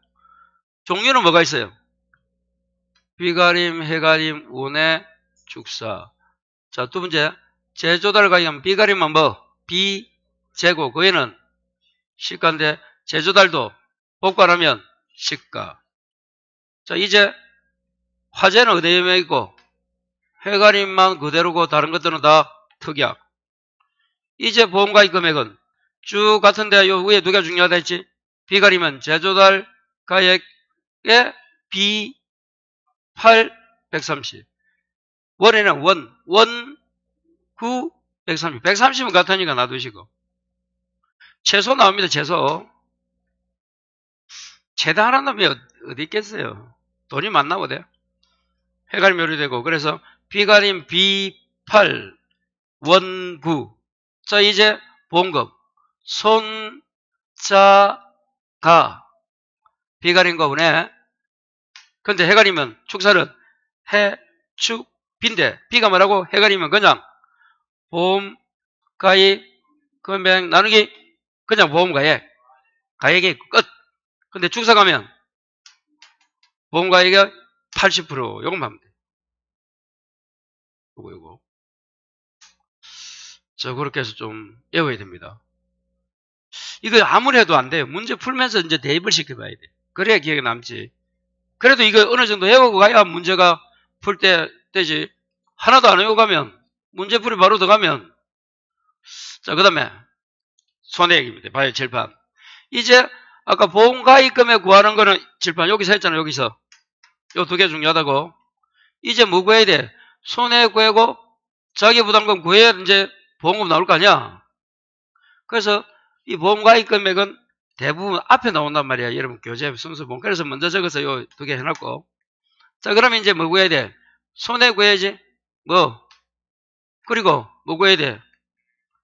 종류는 뭐가 있어요? 비가림, 해가림, 운해, 축사. 자, 두 번째 제조달 가격 비가림은 뭐? 비재고 그 외에는 시가인데 제조달도 복관하면 시가. 자, 이제 화재는 어디에 있고 해가림만 그대로고 다른 것들은 다 특약. 이제 보험가입 금액은 쭉 같은데 요 위에 두 개가 중요하다 했지. 비가림은 제조달 가액의 B 8 130. 원에는 원 9 130. 130은 같으니까 놔두시고. 최소 나옵니다. 최소. 최다 하나 놈이 어디 있겠어요. 돈이 많나 보대. 해가림 요리되고. 그래서 비가림 B8 원 9. 자, 이제 보험금. 손자가 비가림과 운해. 근데 해가림은 축사는 해, 축, 빈대. 비가 뭐라고? 해가림은 그냥 보험, 가액, 금액 나누기 그냥 보험 가액. 가액이 끝. 근데 축사 가면 보험 가액이 80% 요것만 하면 돼. 요거. 자, 그렇게 해서 좀 외워야 됩니다. 이거 아무리 해도 안 돼요. 문제 풀면서 이제 대입을 시켜봐야 돼. 그래야 기억에 남지. 그래도 이거 어느 정도 외우고 가야 문제가 풀 때 되지. 하나도 안 외우고 가면 문제풀이 바로 들어가면 자, 그 다음에 손해액입니다. 봐요. 칠판. 이제 아까 보험가입금액 구하는 거는 칠판 여기서 했잖아요. 여기서 요 두 개 중요하다고. 이제 뭐 구해야 돼? 손해액 구하고 자기부담금 구해야 이제 보험금 나올 거 아니야. 그래서 이 보험가입금액은 대부분 앞에 나온단 말이야. 여러분 교재 순서 보면. 그래서 먼저 적어서 요 두 개 해놨고. 자, 그러면 이제 뭐 구해야 돼? 손해 구해야지. 뭐? 그리고 뭐 구해야 돼?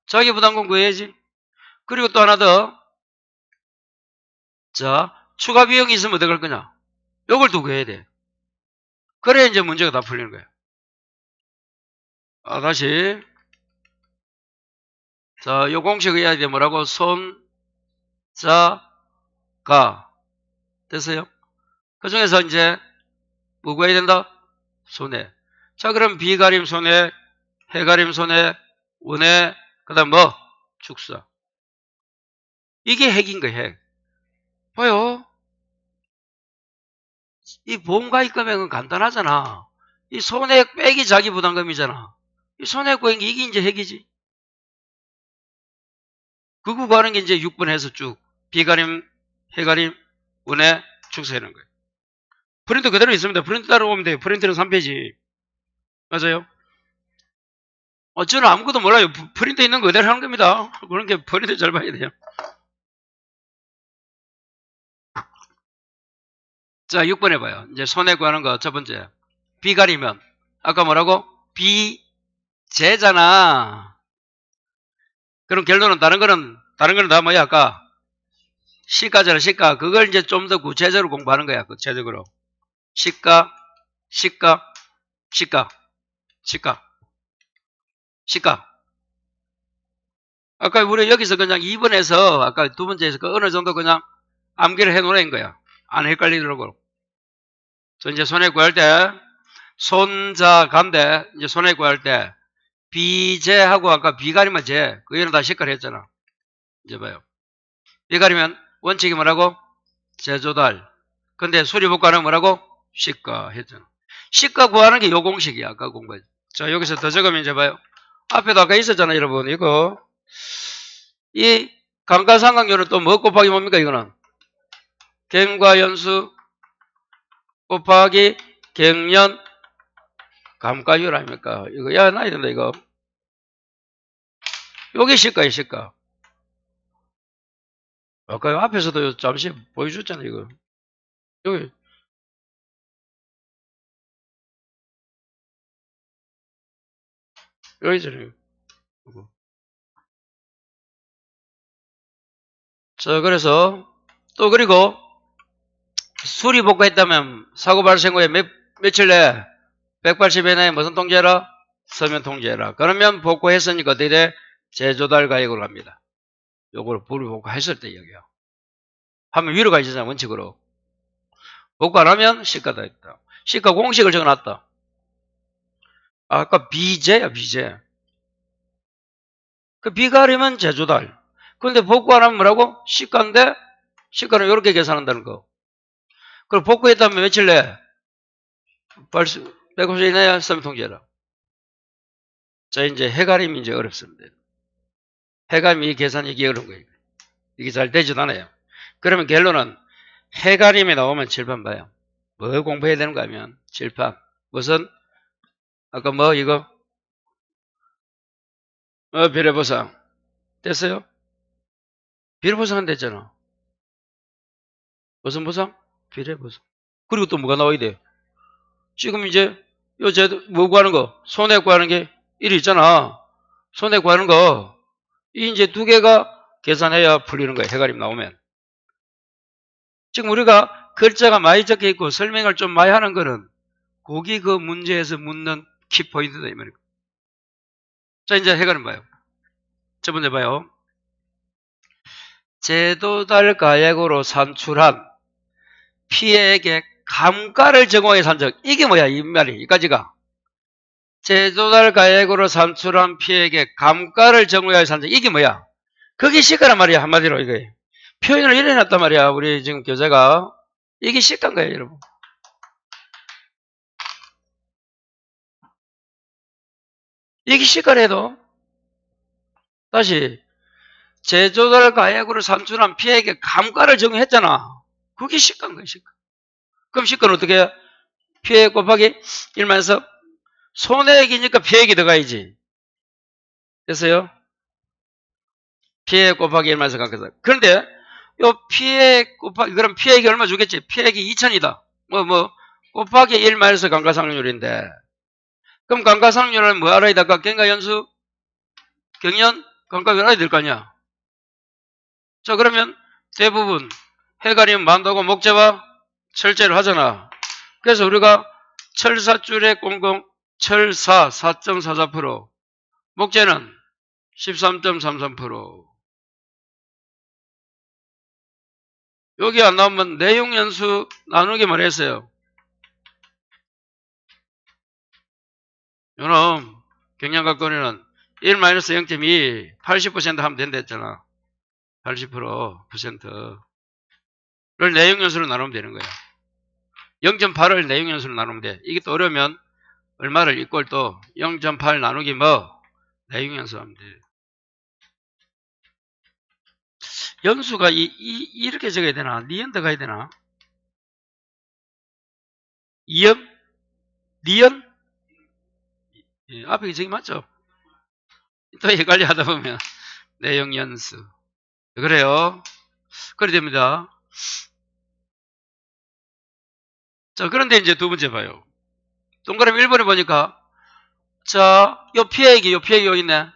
자기부담금 구해야지. 그리고 또 하나 더. 자, 추가 비용이 있으면 어떡할 거냐? 요걸 또 구해야 돼. 그래 이제 문제가 다 풀리는 거야. 다시. 자, 요 공식 해야 돼. 뭐라고? 손자가. 됐어요? 그 중에서 이제 뭐 구해야 된다? 손해. 자, 그럼 비가림 손해, 해가림 손해, 운해, 그 다음 뭐? 축사. 이게 핵인 거야, 핵. 봐요. 이 보험가입 금액은 간단하잖아. 이 손해액 빼기 자기 부담금이잖아. 이 손해액 구하는 이게 이제 핵이지. 그거 구하는 게 이제 6번 해서 쭉. 비가림, 해가림, 운해, 축사하는 거예요. 프린트 그대로 있습니다. 프린트 따라오면 돼요. 프린트는 3페이지. 맞아요? 저는 아무것도 몰라요. 프린트 있는 거 그대로 하는 겁니다. 그런 게 프린트 잘 봐야 돼요. 자, 6번 해봐요. 이제 손해 구하는 거 첫 번째. 비가리면 아까 뭐라고? 비제잖아. 그럼 결론은 다른 거는 다 뭐야? 아까 시가잖아. 시가. 그걸 이제 좀 더 구체적으로 공부하는 거야. 구체적으로. 시가. 아까 우리 여기서 그냥 2번에서 아까 두 번째에서 그 어느 정도 그냥 암기를 해 놓은 거야. 안 헷갈리더라고. 저 이제 손해 구할 때 손자간데 이제 손해 구할 때 비제하고 아까 비가리면 제 그거는 다 시가를 했잖아. 이제 봐요. 비가리면 원칙이 뭐라고? 제조달. 근데 수리복가는 뭐라고? 시가 했잖아. 시가 구하는 게 요 공식이야. 아까 공부했. 자, 여기서 더 적으면 이제 봐요. 앞에도 아까 있었잖아, 여러분. 이거. 이 감가상각료는 또 뭐 곱하기 뭡니까, 이거는? 갱과연수 곱하기 갱년 감가율 아닙니까? 이거 야 나야 된다, 이거. 요게 시가예요, 시가. 아까 앞에서도 잠시 보여줬잖아요, 이거. 여기. 여기잖아요. 자, 그래서, 또 그리고, 수리 복구했다면, 사고 발생 후에 며칠 내에 180일 내에 무슨 통지해라? 서면 통지해라. 그러면 복구했으니까 어떻게 돼? 재조달 가액으로 갑니다. 요걸 불 복구했을 때 이야기야. 하면 위로 가 있잖아, 원칙으로. 복구 안 하면 시가다 했다. 시가 공식을 적어놨다. 아까 비제야, 비제. 그 비가리면 재조달. 그런데 복구 안 하면 뭐라고? 시가인데, 시가는 이렇게 계산한다는 거. 그럼 복구했다면 며칠 내에? 150일 내에 서면 통지해라. 자, 이제 해가림이 이제 어렵습니다. 해가림이 이 계산이 이게 어려운 거예요. 이게 잘 되지도 않아요. 그러면 결론은 해가림이 나오면 칠판 봐요. 뭐 공부해야 되는가 하면 칠판. 무슨? 아까 뭐 이거? 비례보상. 됐어요? 비례보상은 됐잖아. 무슨 보상? 비례보상. 그리고 또 뭐가 나와야 돼? 지금 이제 뭐 구하는 거? 손해 구하는 게 1이 있잖아. 손해 구하는 거. 이 이제 두 개가 계산해야 풀리는 거야. 해가림 나오면. 지금 우리가 글자가 많이 적혀 있고 설명을 좀 많이 하는 거는 거기 그 문제에서 묻는 키포인트다 이 말이고. 자, 이제 해가림 봐요. 첫 번째 봐요. 재도달 가액으로 산출한 피해액의 감가를 적용해 산적. 이게 뭐야, 이 말이. 이까지가. 재도달 가액으로 산출한 피해액의 감가를 적용해 산적. 이게 뭐야? 그게 시가란 말이야, 한마디로 이거예요. 표현을 이래 놨단 말이야, 우리 지금 교재가. 이게 시가인 거예요, 여러분. 이게 시가래도. 다시. 재조달 가액으로 산출한 피해액의 감가를 적용했잖아. 그게 시가인 거야, 시가. 그럼 시가는 어떻게 해? 피해액 곱하기 1만석 손해액이니까 피해액이 들어가야지. 됐어요? 피해액 곱하기 1만석 감가상. 그런데 요 피해액 곱하기, 그럼 피해액이 얼마 주겠지? 피해액이 2천이다. 곱하기 1마이너스 감가상률인데. 그럼 감가상률을 뭐 알아야 될까? 경과연수, 경연, 감가율 알아야 될 거 아니야? 자, 그러면 대부분 해가리면 만도고 목재와 철제를 하잖아. 그래서 우리가 철사줄의 철사 4.44%, 목재는 13.33%. 여기 안 나오면 내용연수 나누기 말 했어요. 요놈 경량각거리는 1-0.2 80% 하면 된다 했잖아. 80%를 내용연수로 나누면 되는 거야. 0.8을 내용연수로 나누면 돼. 이게 또 어려우면 얼마를 이꼴 또 0.8 나누기 뭐 내용연수 하면 돼. 연수가 이렇게 적어야 되나? 니은 들어가야 되나? 이음? 니은? 예, 앞에 저기 맞죠? 또 헷갈려 하다 보면 내용연수. 그래요. 그래 됩니다. 자, 그런데 이제 두 번째 봐요. 동그라미 1번에 보니까 자, 요 피해액이 여기 있네.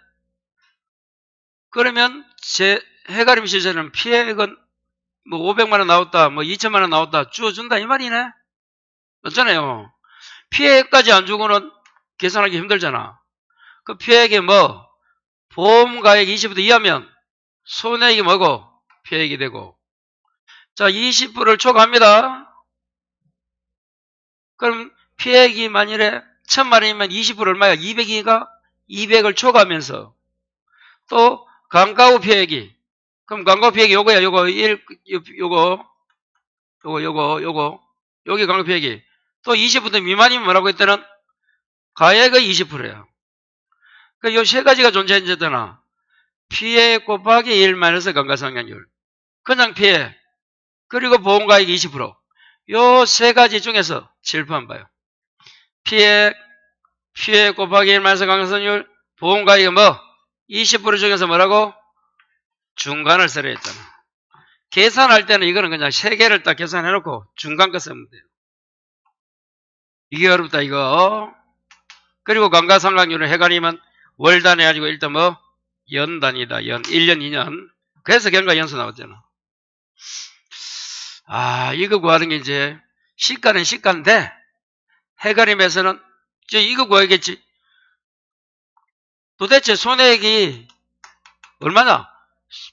그러면 제 해가림 시세는 피해액은 뭐 500만원 나왔다, 뭐 2천만원 나왔다 주어준다 이 말이네. 맞잖아요. 피해액까지 안 주고는 계산하기 힘들잖아. 그 피해액이 뭐 보험가액 20% 이하면 손해액이 뭐고 피해액이 되고. 자, 20%를 초과합니다. 그럼 피해액이 만일에 1000만원이면 20% 얼마야? 200이니까 200을 초과하면서 또 감가후 피해액이, 그럼 감가후 피해액이 요거야. 여기 감가후 피해액이 또 20% 미만이면 뭐라고 했더는 가액의 20%야. 그러니까 요 세 가지가 존재했잖아. 피해 곱하기 1 마이너스 감가상각률, 그냥 피해, 그리고 보험가액 20%. 요 세 가지 중에서 칠판 봐요. 피해 곱하기 1 마이너스 감가상각률, 보험가액이 뭐? 20% 중에서 뭐라고? 중간을 쓰라 했잖아. 계산할 때는 이거는 그냥 3개를 딱 계산해놓고 중간 거 쓰면 돼요. 이게 어렵다 이거. 그리고 감가상각률은 해가리면 월 단위 가지고 일단 뭐 연 단위다. 연 1년 2년. 그래서 경과 연수 나왔잖아. 이거 구하는 게 이제 시가는 시가인데 해가림에서는 이제 이거 구하겠지. 도대체 손해액이 얼마나?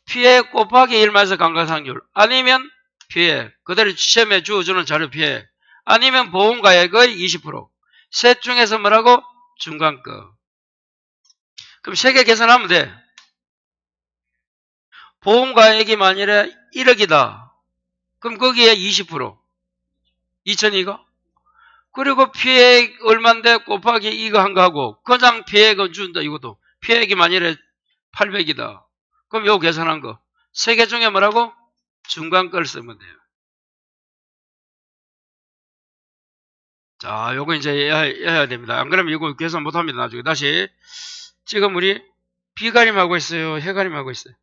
피해 곱하기 1마이너스 감가상률 아니면 피해 그대로 시험에 주어주는 자료 피해 아니면 보험가액의 20% 셋 중에서 뭐라고? 중간거. 그럼 3개 계산하면 돼. 보험가액이 만일에 1억이다. 그럼 거기에 20% 2천이가 그리고 피해액 얼만데 곱하기 이거 한 거 하고 그냥 피해액은 준다. 이것도 피해액이 만일에 800이다. 그럼 요거 계산한 거 3개 중에 뭐라고? 중간 걸 쓰면 돼요. 자, 요거 이제 해야 됩니다. 안 그러면 이거 계산 못 합니다. 나중에. 다시. 지금 우리 비가림 하고 있어요? 해가림 하고 있어요?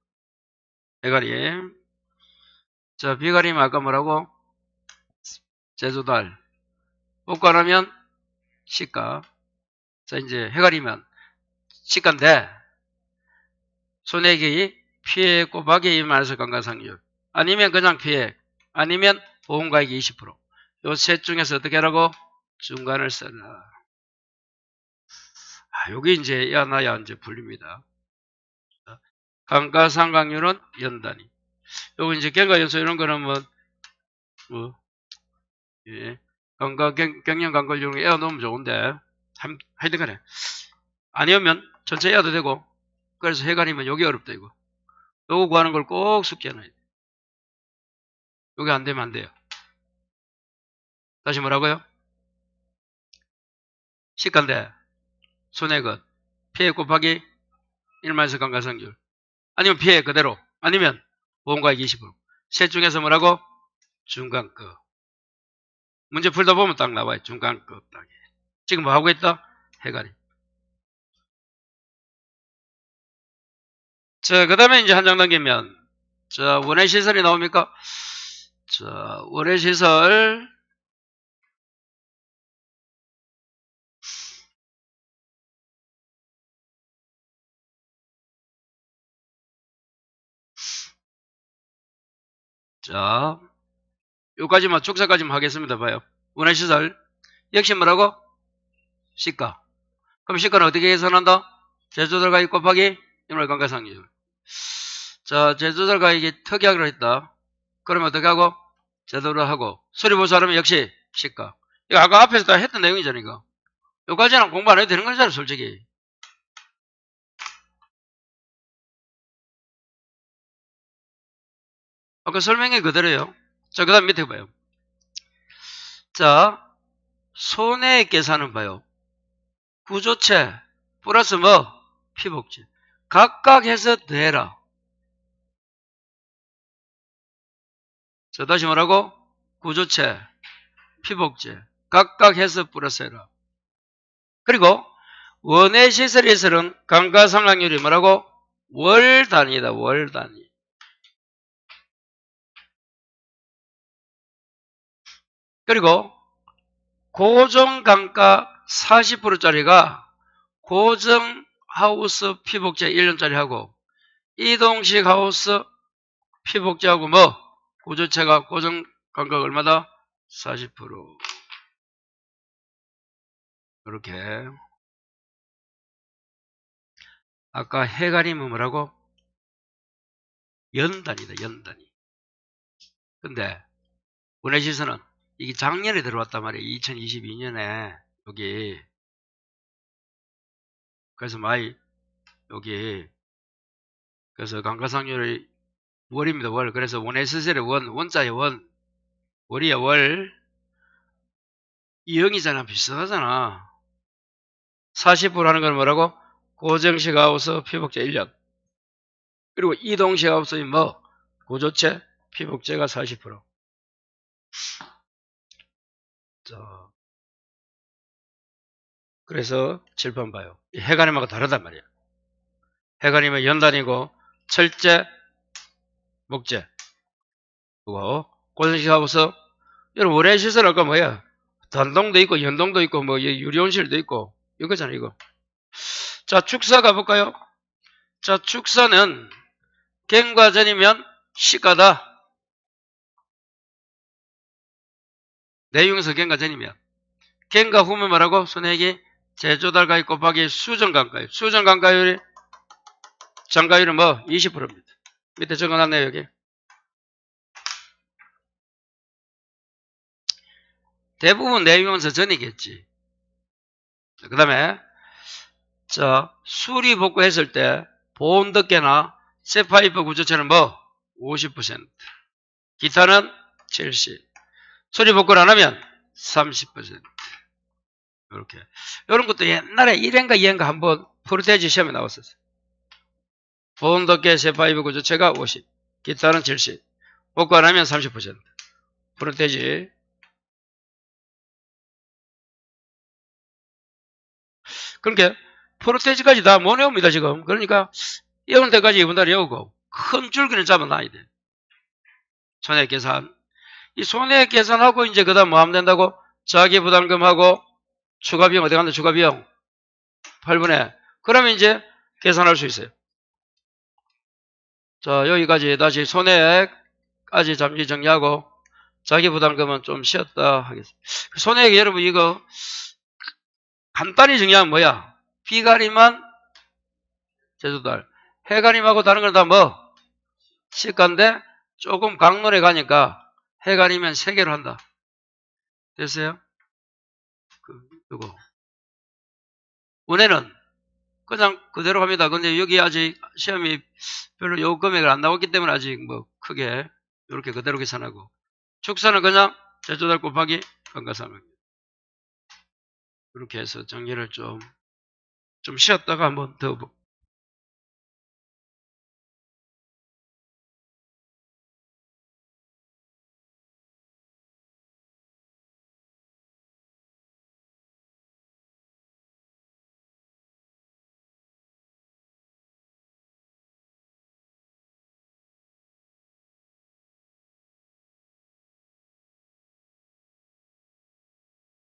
해가림. 자, 비가림 아까 뭐라고? 제조달. 복관하면 시가. 자, 이제 해가리면 시가인데, 손해액이 피해 곱하기 2마이너스 감가상률. 아니면 그냥 피해. 아니면 보험가액이 20%. 요 셋 중에서 어떻게 하라고? 중간을 써라. 여기 이제 야나야 이제 불립니다. 감가상각률은 연단위. 요거 이제 경과연수 이런 거는 예. 경영관광용 에어 넣으면 좋은데, 하여튼 간에. 아니면 전체 에어도 되고, 그래서 해가리면 요게 어렵다, 이거. 요거 구하는 걸 꼭 숙지해놔야 돼. 요게 안 되면 안 돼요. 다시 뭐라고요? 시가인데, 손해액은 피해 곱하기 1마이너스 감가상률. 아니면 피해 그대로. 아니면 보험가액 20%. 셋 중에서 뭐라고? 중간거. 문제 풀다 보면 딱 나와요. 중간거 딱. 지금 뭐 하고 있다? 해가리. 자, 그 다음에 이제 한 장 넘기면, 자, 원해시설이 나옵니까? 자, 원해시설. 자, 요까지만, 축사까지만 하겠습니다. 봐요. 원해시설. 역시 뭐라고? 시가. 그럼 시가는 어떻게 계산한다? 제조들가액 곱하기 인물 감가상률. 자, 제조들가액이 특약으로 했다. 그러면 어떻게 하고? 제도를 하고. 수리보수하려면 역시 시가. 이거 아까 앞에서 다 했던 내용이잖아, 이거. 요까지는 공부 안 해도 되는 거잖아, 솔직히. 아까 설명이 그대로예요. 자, 그 다음 밑에 봐요. 자, 손해액 계산은 봐요. 구조체 플러스 뭐? 피복제. 각각 해서 더해라. 자, 다시 뭐라고? 구조체, 피복제. 각각 해서 플러스 해라. 그리고 원해시설에서는 감가상각률이 뭐라고? 월 단위다. 월 단위. 그리고 고정감가 40%짜리가 고정하우스 피복제 1년짜리 하고 이동식 하우스 피복제하고 뭐? 구조체가 고정감가가 얼마다? 40%. 이렇게. 아까 해가림은 뭐라고? 연단이다. 연단위. 근데 원해시설은 이게 작년에 들어왔단 말이에요. 2022년에 여기. 그래서 많이 여기 그래서 감가상률이 월입니다. 월. 그래서 원해시설의 원자의 월이야 월. 이형이잖아. 비슷하잖아. 40% 하는 건 뭐라고? 고정식 하우스 피복제 1년. 그리고 이동식 하우스의 뭐? 고조체 피복제가 40%. 자, 그래서 칠판 봐요. 해가림하고 다르단 말이야. 해간이면 연단이고 철제, 목재. 그거 고정시설하고서 여러분 원래 시설할 거 뭐야? 단동도 있고 연동도 있고 뭐 유리온실도 있고 이거잖아 이거. 자 축사 가볼까요? 자 축사는 갱과 전이면 시가다. 내용에서 갱과 전이면 갱과 후면 말하고 손해액이 제조달가액 곱하기 수정간가율. 수정간가율이 정가율은 뭐 20%입니다. 밑에 적어놨네요 여기. 대부분 내용에서 전이겠지. 그 다음에 자 수리 복구했을 때 보온덮개나 쇠파이프 구조체는 뭐 50%, 기타는 70%, 수리 복구를 안 하면 30%. 이렇게 이런 것도 옛날에 1회인가 2회인가 한번 프로테지 시험에 나왔었어요. 보온덮개 쇠파이프 구조체가 50, 기타는 70, 복구 안 하면 30%. 프로테지. 그러니까 프로테지까지 다 못 외웁니다 지금. 그러니까 이런 데까지 이분들 외우고 큰 줄기는 잡아놔야 돼. 손해액 계산. 이 손해액 계산하고 이제 그 다음 뭐 하면 된다고? 자기부담금하고 추가비용 어디 갔나? 추가비용 8분의. 그러면 이제 계산할 수 있어요. 자 여기까지 다시 손해액까지 잠시 정리하고 자기부담금은 좀 쉬었다 하겠습니다. 손해액 여러분 이거 간단히 정리하면 뭐야? 비가림만 제조달, 해가림하고 다른 건 다 뭐? 시가인데 조금 강론에 가니까 해가림면 3개로 한다. 됐어요? 이거. 운해는 그냥 그대로 합니다. 근데 여기 아직 시험이 별로 요 금액을 안 나왔기 때문에 아직 뭐 크게 이렇게 그대로 계산하고. 축사는 그냥 제조달 곱하기 감가상각. 이렇게 해서 정리를 좀 쉬었다가 한번 더